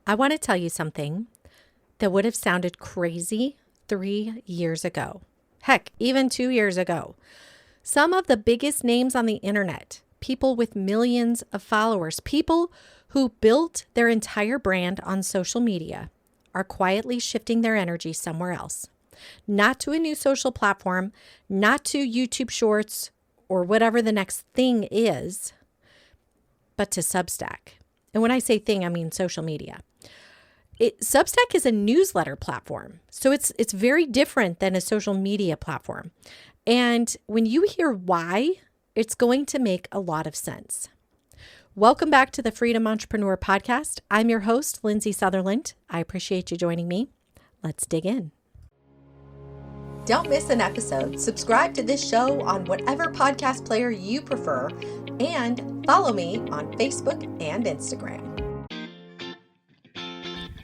I want to tell you something that would have sounded crazy 3 years ago. Heck, even 2 years ago. Some of the biggest names on the internet, people with millions of followers, people who built their entire brand on social media, are quietly shifting their energy somewhere else. Not to a new social platform, not to YouTube Shorts or whatever the next thing is, but to Substack. And when I say thing, I mean social media. Substack is a newsletter platform, so it's very different than a social media platform. And when you hear why, it's going to make a lot of sense. Welcome back to the Freedom Entrepreneur Podcast. I'm your host, Lindsay Sutherland. I appreciate you joining me. Let's dig in. Don't miss an episode. Subscribe to this show on whatever podcast player you prefer, and follow me on Facebook and Instagram.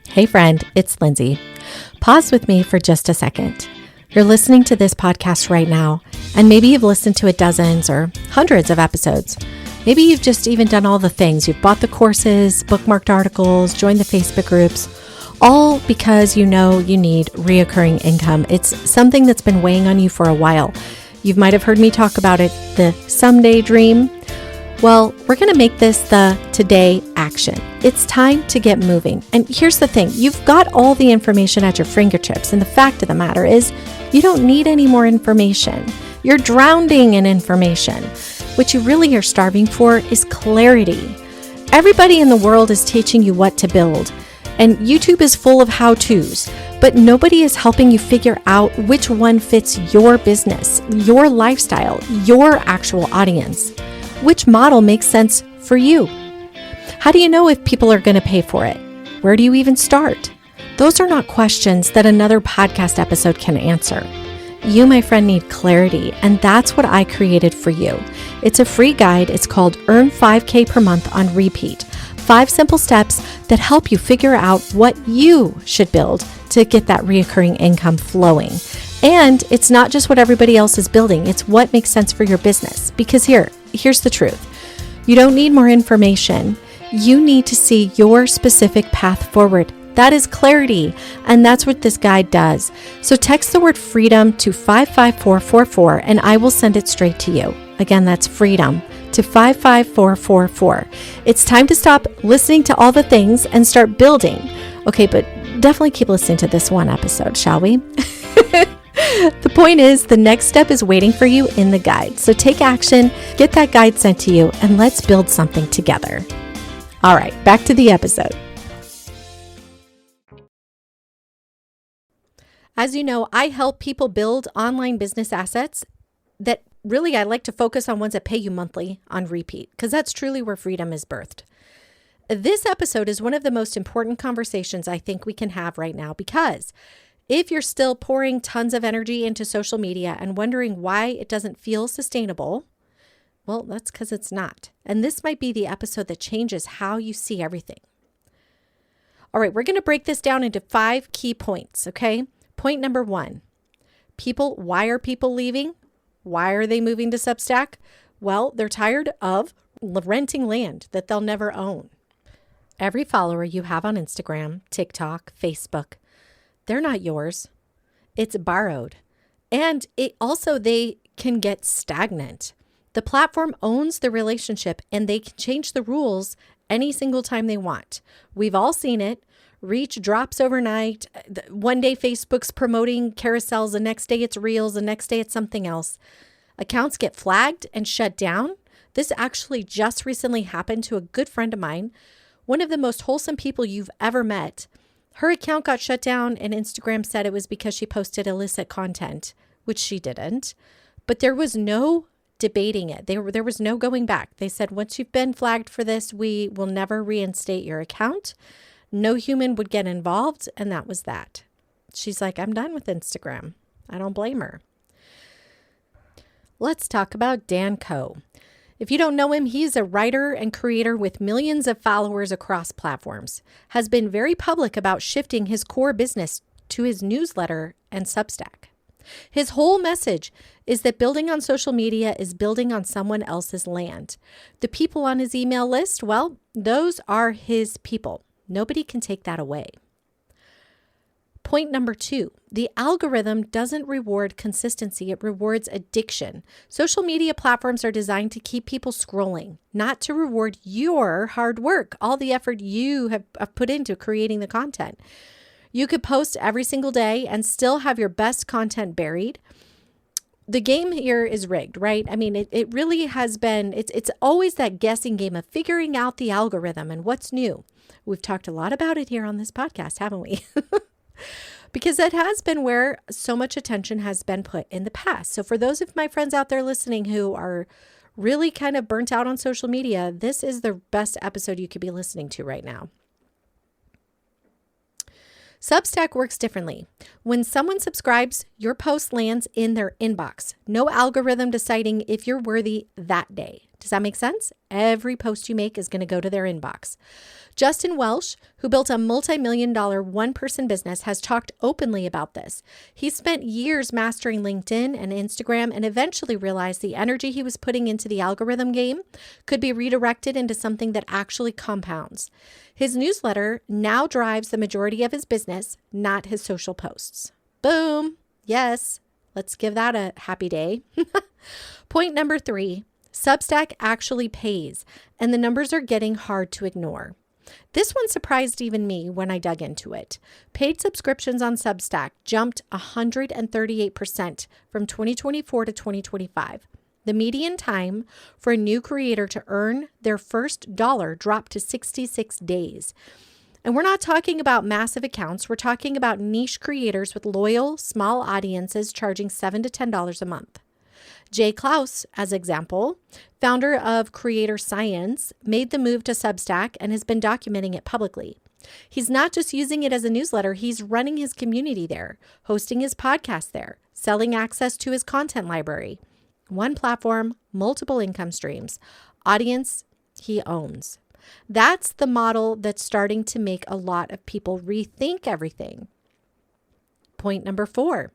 Hey friend, it's Lindsay. Pause with me for just a second. You're listening to this podcast right now, and maybe you've listened to dozens or hundreds of episodes. Maybe you've just even done all the things. You've bought the courses, bookmarked articles, joined the Facebook groups, all because you know you need reoccurring income. It's something that's been weighing on you for a while. You might have heard me talk about it, the someday dream. Well, we're going to make this the today action. It's time to get moving. And here's the thing. You've got all the information at your fingertips. And the fact of the matter is you don't need any more information. You're drowning in information. What you really are starving for is clarity. Everybody in the world is teaching you what to build. And YouTube is full of how-tos. But nobody is helping you figure out which one fits your business, your lifestyle, your actual audience. Which model makes sense for you? How do you know if people are going to pay for it? Where do you even start? Those are not questions that another podcast episode can answer. You, my friend, need clarity, and that's what I created for you. It's a free guide. It's called Earn 5K per month on repeat. 5 simple steps that help you figure out what you should build to get that reoccurring income flowing. And it's not just what everybody else is building. It's what makes sense for your business. Because here's the truth. You don't need more information. You need to see your specific path forward. That is clarity. And that's what this guide does. So text the word freedom to 55444 and I will send it straight to you. Again, that's freedom to 55444. It's time to stop listening to all the things and start building. Okay, but definitely keep listening to this one episode, shall we? The point is, the next step is waiting for you in the guide. So take action, get that guide sent to you, and let's build something together. All right, back to the episode. As you know, I help people build online business assets that really I like to focus on ones that pay you monthly on repeat, because that's truly where freedom is birthed. This episode is one of the most important conversations I think we can have right now, because if you're still pouring tons of energy into social media and wondering why it doesn't feel sustainable, well, that's because it's not. And this might be the episode that changes how you see everything. All right, we're going to break this down into 5 key points, okay? Point number 1, why are people leaving? Why are they moving to Substack? Well, they're tired of renting land that they'll never own. Every follower you have on Instagram, TikTok, Facebook, they're not yours. It's borrowed. And they can get stagnant. The platform owns the relationship and they can change the rules any single time they want. We've all seen it. Reach drops overnight. One day Facebook's promoting carousels. The next day it's Reels. The next day it's something else. Accounts get flagged and shut down. This actually just recently happened to a good friend of mine, one of the most wholesome people you've ever met. Her account got shut down and Instagram said it was because she posted illicit content, which she didn't. But there was no debating it. There was no going back. They said, once you've been flagged for this, we will never reinstate your account. No human would get involved. And that was that. She's like, I'm done with Instagram. I don't blame her. Let's talk about Dan Koe. If you don't know him, he's a writer and creator with millions of followers across platforms, has been very public about shifting his core business to his newsletter and Substack. His whole message is that building on social media is building on someone else's land. The people on his email list, well, those are his people. Nobody can take that away. Point number 2, the algorithm doesn't reward consistency, it rewards addiction. Social media platforms are designed to keep people scrolling, not to reward your hard work, all the effort you have put into creating the content. You could post every single day and still have your best content buried. The game here is rigged, right? I mean, it really has been, it's always that guessing game of figuring out the algorithm and what's new. We've talked a lot about it here on this podcast, haven't we? Because that has been where so much attention has been put in the past. So for those of my friends out there listening who are really kind of burnt out on social media, this is the best episode you could be listening to right now. Substack works differently. When someone subscribes, your post lands in their inbox. No algorithm deciding if you're worthy that day. Does that make sense? Every post you make is going to go to their inbox. Justin Welsh, who built a multi-million-dollar one-person business, has talked openly about this. He spent years mastering LinkedIn and Instagram and eventually realized the energy he was putting into the algorithm game could be redirected into something that actually compounds. His newsletter now drives the majority of his business, not his social posts. Boom. Yes. Let's give that a happy day. Point number 3, Substack actually pays, and the numbers are getting hard to ignore. This one surprised even me when I dug into it. Paid subscriptions on Substack jumped 138% from 2024 to 2025. The median time for a new creator to earn their first dollar dropped to 66 days. And we're not talking about massive accounts. We're talking about niche creators with loyal, small audiences charging $7 to $10 a month. Jay Clouse, as example, founder of Creator Science, made the move to Substack and has been documenting it publicly. He's not just using it as a newsletter, he's running his community there, hosting his podcast there, selling access to his content library. One platform, multiple income streams, audience he owns. That's the model that's starting to make a lot of people rethink everything. Point number 4.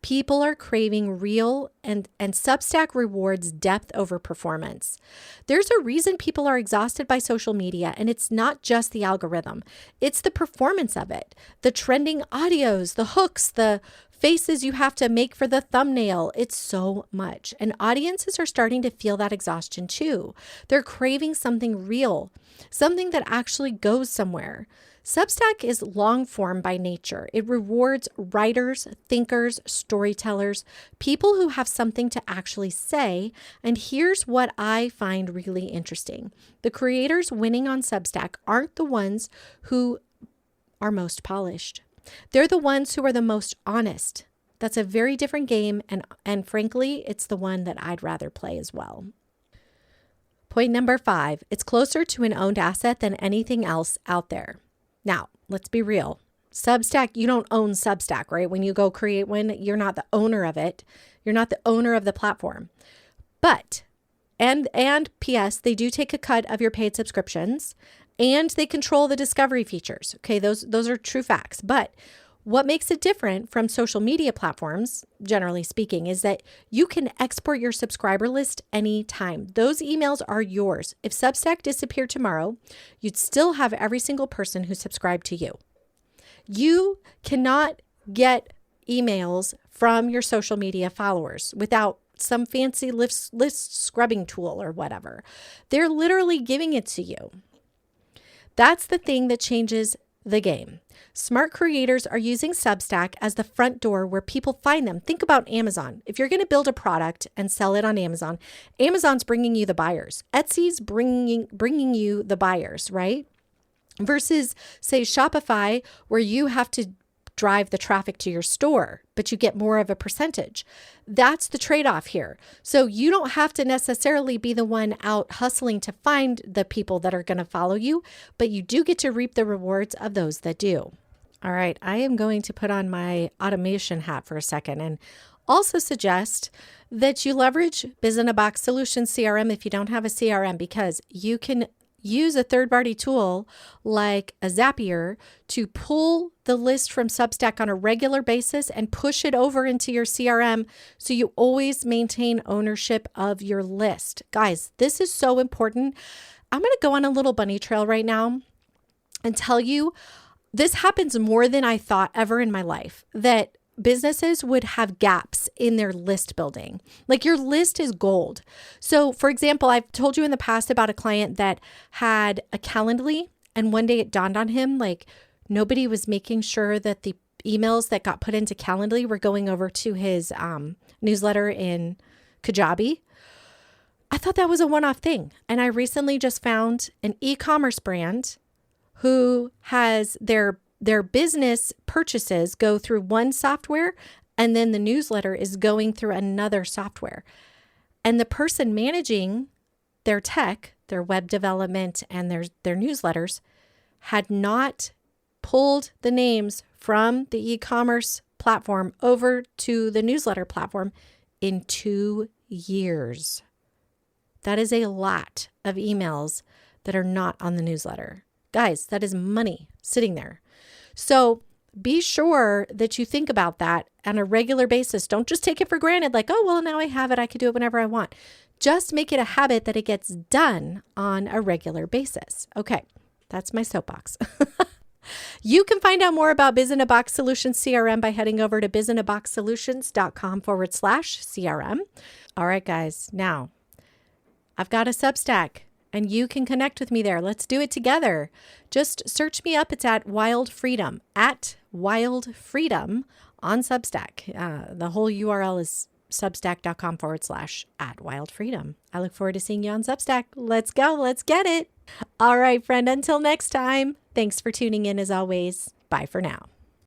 People are craving real and Substack rewards depth over performance. There's a reason people are exhausted by social media, and it's not just the algorithm. It's the performance of it. The trending audios, the hooks, the faces you have to make for the thumbnail. It's so much. And audiences are starting to feel that exhaustion too. They're craving something real, something that actually goes somewhere. Substack is long form by nature. It rewards writers, thinkers, storytellers, people who have something to actually say. And here's what I find really interesting. The creators winning on Substack aren't the ones who are most polished. They're the ones who are the most honest. That's a very different game. And frankly, it's the one that I'd rather play as well. Point number 5, it's closer to an owned asset than anything else out there. Now, let's be real. Substack, you don't own Substack, right? When you go create one, you're not the owner of it. You're not the owner of the platform. But, and P.S., they do take a cut of your paid subscriptions and they control the discovery features. Okay, those are true facts. But what makes it different from social media platforms, generally speaking, is that you can export your subscriber list anytime. Those emails are yours. If Substack disappeared tomorrow, you'd still have every single person who subscribed to you. You cannot get emails from your social media followers without some fancy list scrubbing tool or whatever. They're literally giving it to you. That's the thing that changes the game. Smart creators are using Substack as the front door where people find them. Think about Amazon. If you're going to build a product and sell it on Amazon, Amazon's bringing you the buyers. Etsy's bringing you the buyers, right? Versus, say, Shopify, where you have to drive the traffic to your store, but you get more of a percentage. That's the trade-off here. So you don't have to necessarily be the one out hustling to find the people that are going to follow you, but you do get to reap the rewards of those that do. All right, I am going to put on my automation hat for a second and also suggest that you leverage Biz-in-a-Box Solutions CRM if you don't have a CRM, because you can use a third-party tool like a Zapier to pull the list from Substack on a regular basis and push it over into your CRM so you always maintain ownership of your list. Guys, this is so important. I'm going to go on a little bunny trail right now. and tell you this happens more than I thought ever in my life, that businesses would have gaps in their list building. Like your list is gold. So for example, I've told you in the past about a client that had a Calendly, and one day it dawned on him, like nobody was making sure that the emails that got put into Calendly were going over to his newsletter in Kajabi. I thought that was a one-off thing. And I recently just found an e-commerce brand who has their business purchases go through one software, and then the newsletter is going through another software. And the person managing their tech, their web development, and their newsletters had not pulled the names from the e-commerce platform over to the newsletter platform in 2 years. That is a lot of emails that are not on the newsletter. Guys, that is money sitting there. So be sure that you think about that on a regular basis. Don't just take it for granted, like, oh, well, now I have it. I can do it whenever I want. Just make it a habit that it gets done on a regular basis. Okay, that's my soapbox. You can find out more about Biz in a Box Solutions CRM by heading over to bizinaboxsolutions.com/CRM. All right, guys, now I've got a Substack and you can connect with me there. Let's do it together. Just search me up. It's at Wild Freedom, on Substack. The whole URL is substack.com/@wildfreedom. I look forward to seeing you on Substack. Let's go. Let's get it. All right, friend. Until next time. Thanks for tuning in as always. Bye for now.